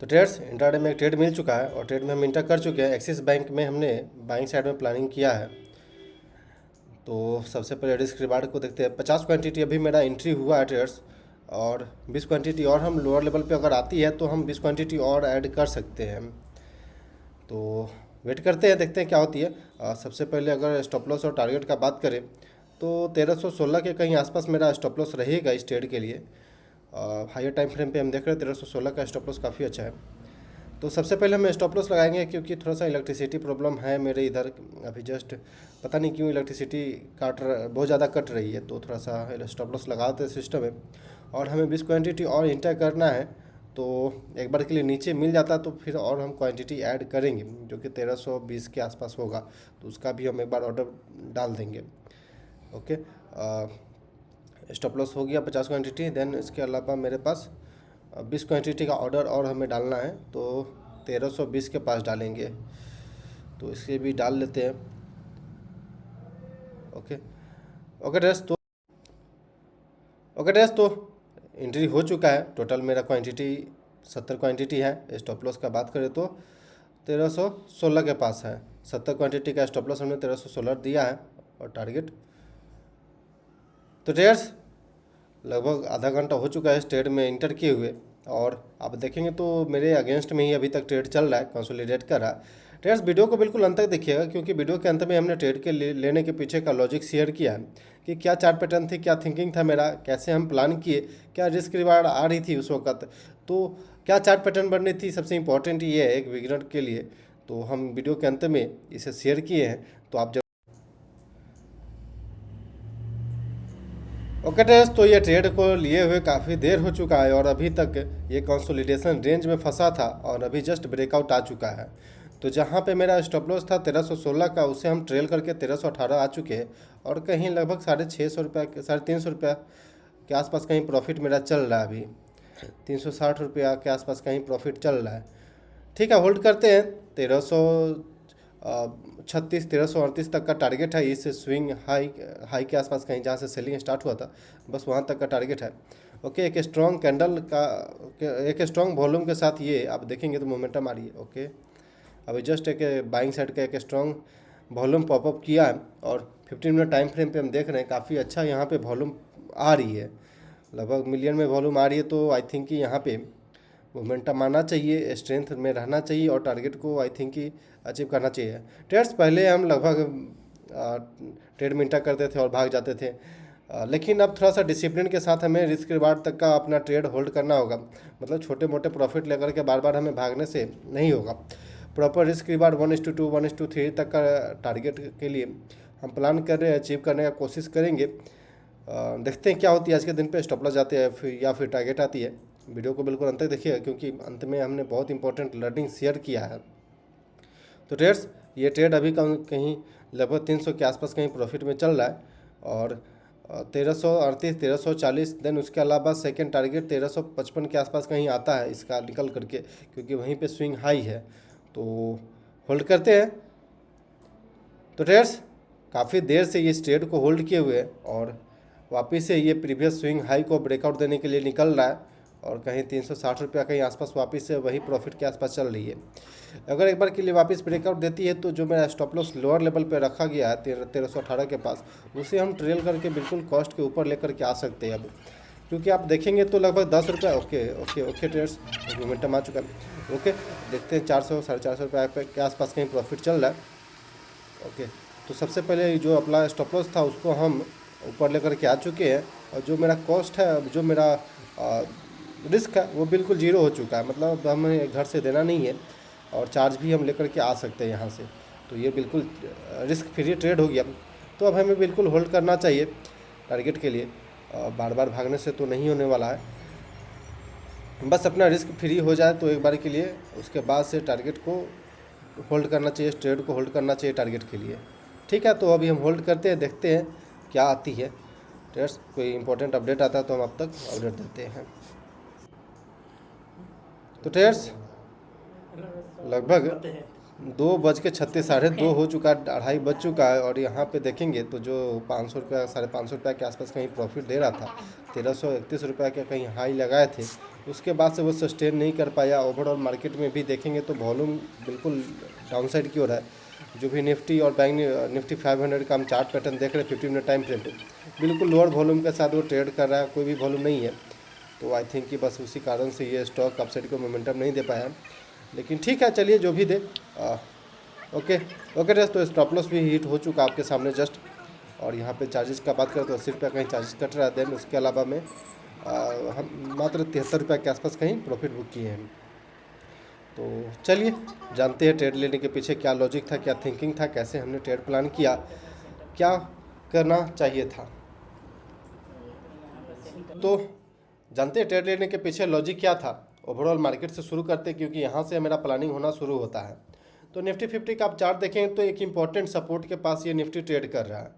तो trades intraday में एक ट्रेड मिल चुका है और ट्रेड में हम इंटर कर चुके हैं। एक्सिस बैंक में हमने बाइंग साइड में प्लानिंग किया है। तो सबसे पहले रिस्क रिवार्ड को देखते हैं। 50 क्वांटिटी अभी मेरा एंट्री हुआ है ट्रेड्स, और 20 क्वांटिटी और हम लोअर लेवल पे अगर आती है तो हम 20 क्वांटिटी और ऐड कर सकते हैं। तो वेट करते हैं, देखते हैं क्या होती है। सबसे पहले अगर स्टॉप लॉस और टारगेट का बात करें तो 1316 के कहीं आसपास मेरा स्टॉप लॉस रहेगा इस ट्रेड के लिए। हायर टाइम फ्रेम पे हम देख रहे हैं 1316 का स्टॉप लॉस काफ़ी अच्छा है। तो सबसे पहले हम स्टॉप लॉस लगाएंगे क्योंकि थोड़ा सा इलेक्ट्रिसिटी प्रॉब्लम है मेरे इधर। अभी जस्ट पता नहीं क्यों इलेक्ट्रिसिटी बहुत ज़्यादा कट रही है, तो थोड़ा सा स्टॉप लॉस लगाते हैं सिस्टम में। और हमें 20 क्वांटिटी और इंटर करना है, तो एक बार के लिए नीचे मिल जाता तो फिर और हम क्वांटिटी ऐड करेंगे जो कि 1320 के आसपास होगा, तो उसका भी हम एक बार ऑर्डर डाल देंगे। ओके, स्टॉप लॉस हो गया 50 क्वांटिटी। देन इसके अलावा मेरे पास 20 क्वांटिटी का ऑर्डर और हमें डालना है, तो 1320 के पास डालेंगे। तो इसे भी डाल लेते हैं। ओके ओके ड्रेस तो एंट्री हो चुका है। टोटल मेरा क्वांटिटी 70 क्वांटिटी है। स्टॉप लॉस का बात करें तो 1316 के पास है। 70 क्वांटिटी का स्टॉप लॉस हमने 1316 दिया है और टारगेट। तो ट्रेडर्स लगभग आधा घंटा हो चुका है इस ट्रेड में इंटर किए हुए, और आप देखेंगे तो मेरे अगेंस्ट में ही अभी तक ट्रेड चल रहा है, कंसोलिडेट कर रहा है। ट्रेड्स वीडियो को बिल्कुल अंत तक देखिएगा क्योंकि वीडियो के अंत में हमने ट्रेड के लेने के पीछे का लॉजिक शेयर किया है कि क्या चार्ट पैटर्न थी, क्या थिंकिंग था मेरा, कैसे हम प्लान किए, क्या रिस्क रिवार्ड आ रही थी उस वक्त, तो क्या चार्ट पैटर्न बननी थी। सबसे इंपॉर्टेंट ये है एक बिगिनर के लिए, तो हम वीडियो के अंत में इसे शेयर किए हैं। तो आप ओके ट्रेड्स, तो ये ट्रेड को लिए हुए काफ़ी देर हो चुका है और अभी तक ये कंसोलिडेशन रेंज में फंसा था और अभी जस्ट ब्रेकआउट आ चुका है। तो जहाँ पे मेरा स्टॉप लॉस था 1316 का, उसे हम ट्रेल करके 1318 आ चुके हैं और कहीं लगभग 650 रुपया 350 रुपया के आसपास कहीं प्रॉफिट मेरा चल रहा है। अभी 360 रुपया के आसपास कहीं प्रॉफिट चल रहा है। ठीक है, होल्ड करते हैं। 1336 1338 तक का टारगेट है। इस स्विंग हाई हाई के आसपास कहीं जहाँ से सेलिंग स्टार्ट हुआ था, बस वहाँ तक का टारगेट है। ओके, एक स्ट्रॉन्ग कैंडल का एक स्ट्रॉन्ग वॉल्यूम के साथ ये आप देखेंगे तो मोमेंटम आ रही है। ओके, अभी जस्ट एक बाइंग साइड का एक स्ट्रॉन्ग वॉल्यूम पॉपअप किया है और 15 मिनट टाइम फ्रेम पे हम देख रहे हैं काफ़ी अच्छा यहाँ पे वॉल्यूम आ रही है, लगभग मिलियन में वॉल्यूम आ रही है। तो आई थिंक कि यहाँ पे मोमेंटम आना चाहिए, स्ट्रेंथ में रहना चाहिए और टारगेट को आई थिंक कि अचीव करना चाहिए। ट्रेड्स पहले हम लगभग ट्रेड में इंटर करते थे और भाग जाते थे, लेकिन अब थोड़ा सा डिसिप्लिन के साथ हमें रिस्क रिवार्ड तक का अपना ट्रेड होल्ड करना होगा। मतलब छोटे मोटे प्रॉफिट लेकर के बार बार हमें भागने से नहीं होगा। प्रॉपर रिस्क रिवार्ड 1:2 1:3 तक का टारगेट के लिए हम प्लान कर रहे हैं, अचीव करने का कोशिश करेंगे। देखते हैं क्या होती है आज के दिन पे, स्टॉप लॉस जाते हैं फिर या फिर टारगेट आती है। वीडियो को बिल्कुल अंत तक देखिएगा क्योंकि अंत में हमने बहुत इंपॉर्टेंट लर्निंग शेयर किया है। तो ट्रेड्स ये ट्रेड अभी कहीं लगभग 300 के आसपास कहीं प्रॉफिट में चल रहा है और 1338 1340। देन उसके अलावा सेकंड टारगेट 1355 के आसपास कहीं आता है इसका निकल करके, क्योंकि वहीं पे स्विंग हाई है। तो होल्ड करते हैं। तो ट्रेड्स काफ़ी देर से ये ट्रेड को होल्ड किए हुए और वापस से ये प्रीवियस स्विंग हाई को ब्रेकआउट देने के लिए निकल रहा है और कहीं 360 रुपया कहीं आसपास वापस से वही प्रॉफिट के आसपास चल रही है। अगर एक बार के लिए वापस ब्रेकआउट देती है तो जो मेरा स्टॉप लॉस लोअर लेवल पे रखा गया है 1318 के पास, उसे हम ट्रेल करके बिल्कुल कॉस्ट के ऊपर लेकर के आ सकते हैं अब, क्योंकि आप देखेंगे तो लगभग 10 रुपया। Okay okay okay trades, momentum आ चुका है। ओके, देखते हैं 400 450 रुपये के आसपास कहीं प्रॉफिट चल रहा है। ओके, तो सबसे पहले जो अपना स्टॉप लॉस था उसको हम ऊपर लेकर के आ चुके हैं और जो मेरा कॉस्ट है, जो मेरा रिस्क है वो बिल्कुल जीरो हो चुका है। मतलब हमें घर से देना नहीं है और चार्ज भी हम लेकर के आ सकते हैं यहाँ से। तो ये बिल्कुल रिस्क फ्री ट्रेड हो गया। तो अब हमें बिल्कुल होल्ड करना चाहिए टारगेट के लिए, बार बार भागने से तो नहीं होने वाला है। बस अपना रिस्क फ्री हो जाए तो एक बार के लिए, उसके बाद से टारगेट को होल्ड करना चाहिए, ट्रेड को होल्ड करना चाहिए टारगेट के लिए। ठीक है, तो अभी हम होल्ड करते हैं, देखते हैं क्या आती है। ट्रेड्स कोई इंपॉर्टेंट अपडेट आता है तो हम अब तक अपडेट देते हैं। तो ट्रेड्स लगभग 2:36 2:30 हो चुका है, 2:30 बज चुका है। और यहाँ पे देखेंगे तो जो 500 रुपया 550 रुपये के आसपास कहीं प्रॉफिट दे रहा था, 1331 रुपये के कहीं हाई लगाए थे, उसके बाद से वो सस्टेन नहीं कर पाया। ओवरऑल मार्केट में भी देखेंगे तो वॉल्यूम बिल्कुल डाउन साइड की ओर है। जो भी निफ्टी और बैंक निफ्टी 500 का हम चार्ट पैटर्न देख रहे हैं 15 मिनट टाइम फ्रेम पे, बिल्कुल लोअर वॉल्यूम के साथ वो ट्रेड कर रहा है, कोई भी वॉल्यूम नहीं है। तो आई थिंक कि बस उसी कारण से ये स्टॉक अपसाइड को मोमेंटम नहीं दे पाया। लेकिन ठीक है, चलिए जो भी दे। ओके ओके रेस, तो स्टॉप लॉस भी हिट हो चुका आपके सामने जस्ट। और यहाँ पे चार्जेस का बात करें तो 80 रुपये कहीं चार्जेस कट रहा है। देन उसके अलावा में हम मात्र 73 रुपये के आसपास कहीं प्रॉफिट बुक किए हैं। तो चलिए जानते हैं ट्रेड लेने के पीछे क्या लॉजिक था, क्या थिंकिंग था, कैसे हमने ट्रेड प्लान किया, क्या करना चाहिए था। तो जानते हैं ट्रेड लेने के पीछे लॉजिक क्या था। ओवरऑल मार्केट से शुरू करते हैं क्योंकि यहाँ से मेरा प्लानिंग होना शुरू होता है। तो निफ्टी 50 का आप चार्ट देखें तो एक इंपॉर्टेंट सपोर्ट के पास ये निफ्टी ट्रेड कर रहा है।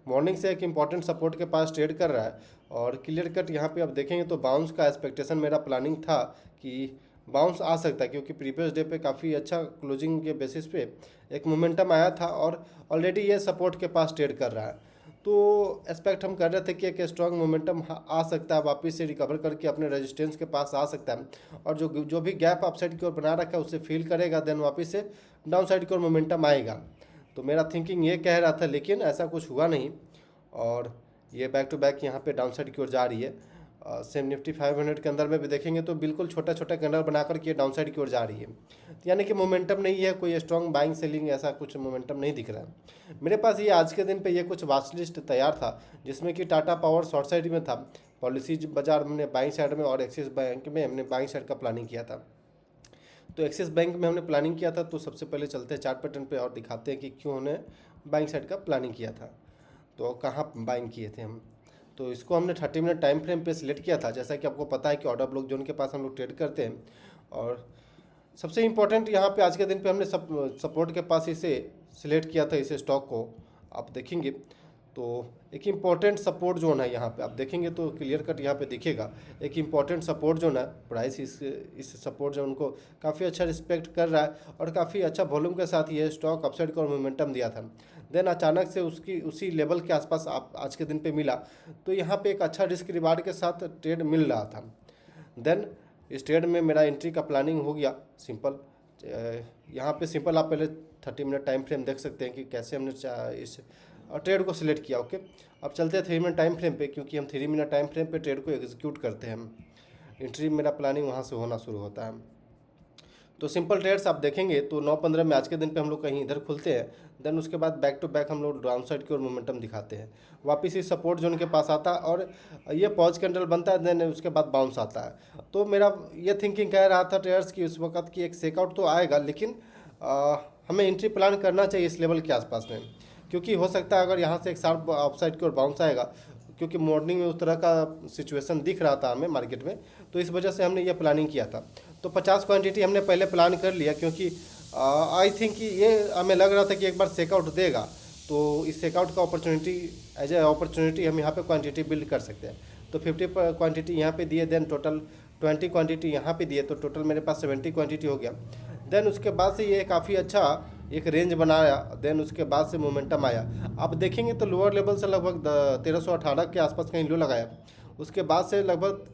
मॉर्निंग से एक इंपॉर्टेंट सपोर्ट के पास ट्रेड कर रहा है। और क्लियर कट यहाँ पे आप देखेंगे तो बाउंस का एक्सपेक्टेशन मेरा प्लानिंग था कि बाउंस आ सकता है, क्योंकि प्रीवियस डे पे काफ़ी अच्छा क्लोजिंग के बेसिस पे एक मोमेंटम आया था और ऑलरेडी ये सपोर्ट के पास ट्रेड कर रहा है। तो एक्सपेक्ट हम कर रहे थे कि एक स्ट्रॉन्ग मोमेंटम आ सकता है, वापस से रिकवर करके अपने रेजिस्टेंस के पास आ सकता है। और जो भी गैप अपसाइड की ओर बना रखा है उसे फील करेगा, देन वापस से डाउन साइड की ओर मोमेंटम आएगा। तो मेरा थिंकिंग ये कह रहा था, लेकिन ऐसा कुछ हुआ नहीं। और ये बैक टू बैक यहाँ पे डाउन साइड की ओर जा रही है। सेम निफ्टी 500 के अंदर में भी देखेंगे तो बिल्कुल छोटा छोटा कैंडल बनाकर के डाउन साइड की ओर जा रही है। तो यानी कि मोमेंटम नहीं है, कोई स्ट्रॉन्ग बाइंग सेलिंग ऐसा कुछ मोमेंटम नहीं दिख रहा है मेरे पास। ये आज के दिन पे ये कुछ वाच लिस्ट तैयार था, जिसमें कि टाटा पावर शॉर्ट साइड में था, पॉलिसीज बाजार हमने बाइंग साइड में, और एक्सिस बैंक में हमने बाइंग साइड का प्लानिंग किया था। तो एक्सिस बैंक में हमने प्लानिंग किया था। तो सबसे पहले चलते हैं चार्ट पैटर्न पे और दिखाते हैं कि क्यों हमने बाइंग साइड का प्लानिंग किया था, तो कहाँ बाइंग किए थे हम। तो इसको हमने 30 मिनट टाइम फ्रेम पे सिलेक्ट किया था। जैसा कि आपको पता है कि ऑर्डर ब्लॉक जोन के पास हम लोग ट्रेड करते हैं। और सबसे इम्पोर्टेंट यहाँ पे आज के दिन पे हमने सपोर्ट के पास इसे सिलेक्ट किया था, इसे स्टॉक को आप देखेंगे तो एक इम्पॉर्टेंट सपोर्ट जोन है। यहाँ पे आप देखेंगे तो क्लियर कट यहाँ पे दिखेगा एक इम्पॉर्टेंट सपोर्ट जोन है। प्राइस इस सपोर्ट जोन को काफ़ी अच्छा रिस्पेक्ट कर रहा है और काफ़ी अच्छा वॉल्यूम के साथ ये स्टॉक अपसाइड का मोमेंटम दिया था। देन अचानक से उसी लेवल के आसपास आप आज के दिन पे मिला, तो यहाँ पे एक अच्छा रिस्क रिवार्ड के साथ ट्रेड मिल रहा था। देन इस ट्रेड में मेरा एंट्री का प्लानिंग हो गया सिंपल। यहाँ पे सिंपल आप पहले 30 मिनट टाइम फ्रेम देख सकते हैं कि कैसे हमने इस ट्रेड को सिलेक्ट किया। ओके, अब चलते हैं 3 मिनट टाइम फ्रेम पे, क्योंकि हम 3 मिनट टाइम फ्रेम पे ट्रेड को एग्जीक्यूट करते हैं। हम एंट्री मेरा प्लानिंग वहाँ से होना शुरू होता है। तो सिंपल ट्रेड्स आप देखेंगे तो 9:15 में आज के दिन पे हम लोग कहीं इधर खुलते हैं। देन उसके बाद बैक टू बैक हम लोग डाउन साइड की ओर मोमेंटम दिखाते हैं, वापस इस सपोर्ट जोन के पास आता है और ये पॉज कैंडल बनता है। देन उसके बाद बाउंस आता है। तो मेरा ये थिंकिंग कह रहा था ट्रेडर्स की उस वक्त की एक सेकआउट तो आएगा, लेकिन हमें एंट्री प्लान करना चाहिए इस लेवल के आसपास में, क्योंकि हो सकता है अगर यहाँ से एक शार्प अपसाइड की ओर बाउंस आएगा, क्योंकि मॉर्निंग में उस तरह का सिचुएशन दिख रहा था हमें मार्केट में। तो इस वजह से हमने ये प्लानिंग किया था। तो 50 क्वांटिटी हमने पहले प्लान कर लिया, क्योंकि आई थिंक कि ये हमें लग रहा था कि एक बार सेकआउट देगा तो इस सेकआउट का अपॉर्चुनिटी एज ए अपॉर्चुनिटी हम यहाँ पे क्वांटिटी बिल्ड कर सकते हैं। तो 50 क्वांटिटी यहाँ पे दिए, देन टोटल 20 क्वांटिटी यहाँ पे दिए, तो टोटल मेरे पास 70 क्वांटिटी हो गया। देन उसके बाद से ये काफ़ी अच्छा एक रेंज बनाया। देन उसके बाद से मोमेंटम आया। आप देखेंगे तो लोअर लेवल से लगभग 1318 के आसपास कहीं लो लगाया। उसके बाद से लगभग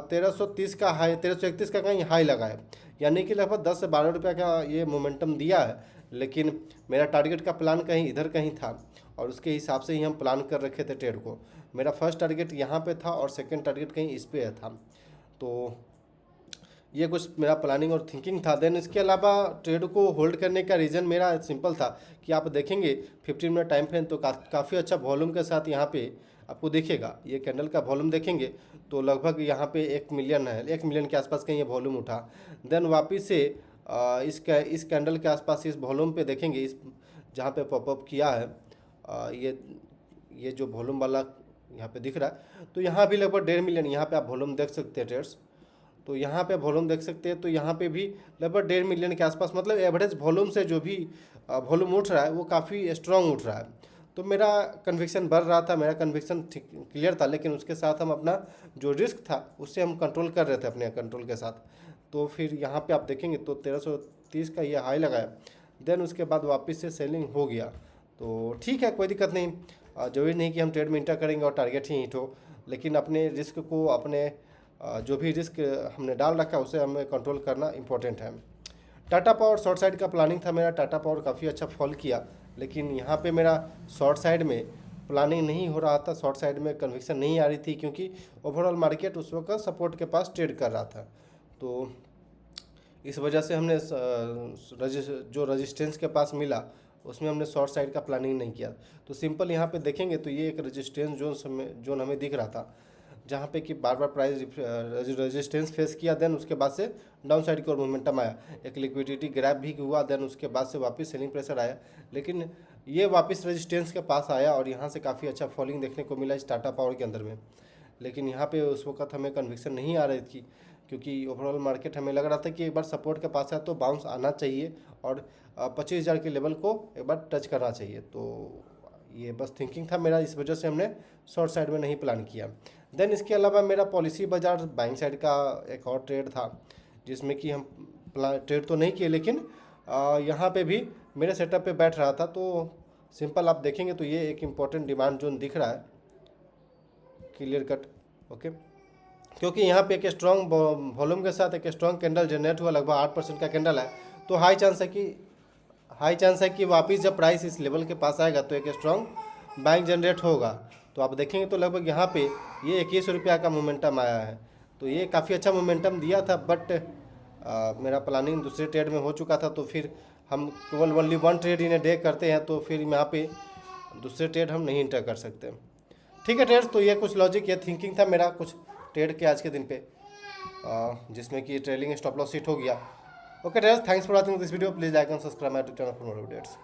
1330 का हाई, 1331 का कहीं हाई लगाया, यानी कि लगभग 10 से 12 रुपये का ये मोमेंटम दिया है। लेकिन मेरा टारगेट का प्लान कहीं इधर कहीं था और उसके हिसाब से ही हम प्लान कर रखे थे ट्रेड को। मेरा फर्स्ट टारगेट यहाँ पे था और सेकंड टारगेट कहीं इस पे था। तो ये कुछ मेरा प्लानिंग और थिंकिंग था। देन इसके अलावा ट्रेड को होल्ड करने का रीज़न मेरा सिंपल था कि आप देखेंगे 15 मिनट टाइम फ्रेम तो काफ़ी अच्छा वॉल्यूम के साथ यहाँ पे आपको दिखेगा। ये कैंडल का वॉल्यूम देखेंगे तो लगभग यहाँ पे 1 मिलियन है, 1 मिलियन के आसपास कहीं ये वॉल्यूम उठा। देन वापस से इस कैंडल के आसपास इस वॉल्यूम पे देखेंगे, इस जहाँ पे पॉपअप किया है ये जो वॉल्यूम वाला यहाँ पे दिख रहा है, तो यहाँ भी लगभग 1.5 मिलियन यहाँ पे आप वॉल्यूम देख सकते हैं ट्रेड्स। तो यहाँ पे वॉल्यूम देख सकते हैं, तो यहाँ पे भी लगभग 1.5 मिलियन के आसपास, मतलब एवरेज वॉल्यूम से जो भी वॉल्यूम उठ रहा है वो काफ़ी स्ट्रॉन्ग उठ रहा है। तो मेरा कन्विक्शन बढ़ रहा था, मेरा कन्विक्शन क्लियर था, लेकिन उसके साथ हम अपना जो रिस्क था उससे हम कंट्रोल कर रहे थे अपने कंट्रोल के साथ। तो फिर यहाँ पे आप देखेंगे तो 1330 का ये हाई लगाया। देन उसके बाद वापस से सेलिंग हो गया तो ठीक है, कोई दिक्कत नहीं। जरूरी नहीं कि हम ट्रेड में इंटर करेंगे और टारगेट ही हिट हो, लेकिन अपने रिस्क को, अपने जो भी रिस्क हमने डाल रखा है उसे हमें कंट्रोल करना इंपॉर्टेंट है। टाटा पावर शॉर्ट साइड का प्लानिंग था मेरा, टाटा पावर काफ़ी अच्छा फॉल किया, लेकिन यहाँ पे मेरा शॉर्ट साइड में प्लानिंग नहीं हो रहा था, शॉर्ट साइड में कन्विक्शन नहीं आ रही थी, क्योंकि ओवरऑल मार्केट उस वक्त सपोर्ट के पास ट्रेड कर रहा था। तो इस वजह से हमने जो रजिस्टेंस के पास मिला उसमें हमने शॉर्ट साइड का प्लानिंग नहीं किया। तो सिंपल यहाँ पे देखेंगे तो ये एक रजिस्टेंस जोन हमें दिख रहा था, जहाँ पे कि बार बार प्राइस रेजिस्टेंस फेस किया, देन उसके बाद से डाउन साइड की ओर मोमेंटम आया, एक लिक्विडिटी ग्रैब भी हुआ, देन उसके बाद से वापस सेलिंग प्रेशर आया, लेकिन ये वापस रेजिस्टेंस के पास आया और यहाँ से काफ़ी अच्छा फॉलिंग देखने को मिला इस टाटा पावर के अंदर में। लेकिन यहाँ पे उस वक्त हमें कन्विक्शन नहीं आ रही थी, क्योंकि ओवरऑल मार्केट हमें लग रहा था कि एक बार सपोर्ट के पास है तो बाउंस आना चाहिए और 25,000 के लेवल को एक बार टच करना चाहिए। तो ये बस थिंकिंग था मेरा, इस वजह से हमने शॉर्ट साइड में नहीं प्लान किया। देन इसके अलावा मेरा पॉलिसी बाजार बाइंग साइड का एक और ट्रेड था, जिसमें कि हम ट्रेड तो नहीं किए, लेकिन यहाँ पे भी मेरे सेटअप पे बैठ रहा था। तो सिंपल आप देखेंगे तो ये एक इम्पॉर्टेंट डिमांड जोन दिख रहा है, क्लियर कट, ओके। क्योंकि यहाँ पे एक स्ट्रॉन्ग वॉल्यूम के साथ एक स्ट्रॉन्ग कैंडल जनरेट हुआ, लगभग 8% का कैंडल है, तो हाई चांस है कि वापस जब प्राइस इस लेवल के पास आएगा तो एक स्ट्रॉन्ग बाइंग जनरेट होगा। तो आप देखेंगे तो लगभग यहाँ पे ये 21 रुपया का मोमेंटम आया है, तो ये काफ़ी अच्छा मोमेंटम दिया था, बट मेरा प्लानिंग दूसरे ट्रेड में हो चुका था, तो फिर हम केवल only 1 trade in a day करते हैं, तो फिर यहाँ पे दूसरे ट्रेड हम नहीं इंटर कर सकते। ठीक है ट्रेड्स, तो ये कुछ लॉजिक, ये थिंकिंग था मेरा कुछ ट्रेड के आज के दिन पे, जिसमें कि ट्रेलिंग स्टॉप लॉस हिट हो गया। Okay trades, thanks for watching this video, please like and subscribe my YouTube channel for more updates.